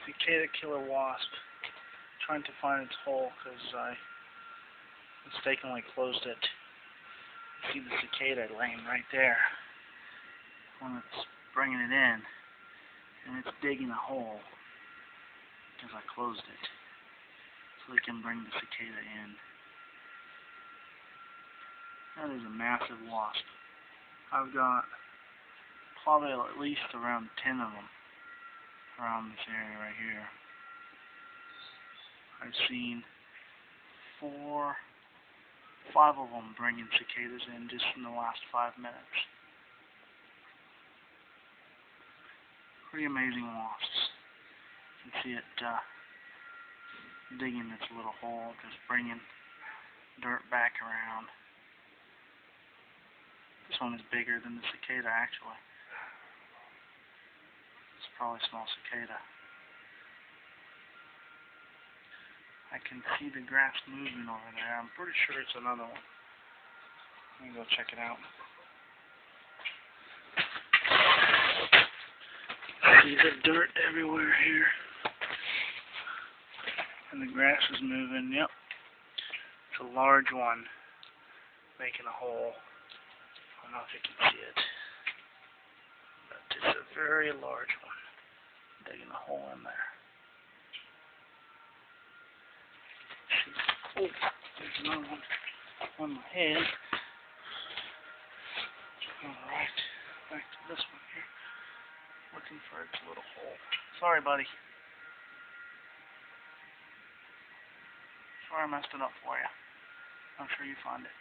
Cicada Killer Wasp. Trying to find its hole because I mistakenly closed it. You see the cicada laying right there when it's bringing it in, and it's digging a hole because I closed it so they can bring the cicada in. That is a massive wasp. I've got probably at least around 10 of them around this area right here. I've seen 5 of them bringing cicadas in just in the last 5 minutes. Pretty amazing wasps. You can see it digging its little hole, just bringing dirt back around. This one is bigger than the cicada actually. It's probably a small cicada. I can see the grass moving over there. I'm pretty sure it's another one. Let me go check it out. See the dirt everywhere here. And the grass is moving. Yep. It's a large one making a hole. I don't know if you can see it. But it's a very large one digging a hole in there. Oh, there's another one on my head. Alright, back to this one here. Looking for its little hole. Sorry, buddy. Sorry I messed it up for you. I'm sure you find it.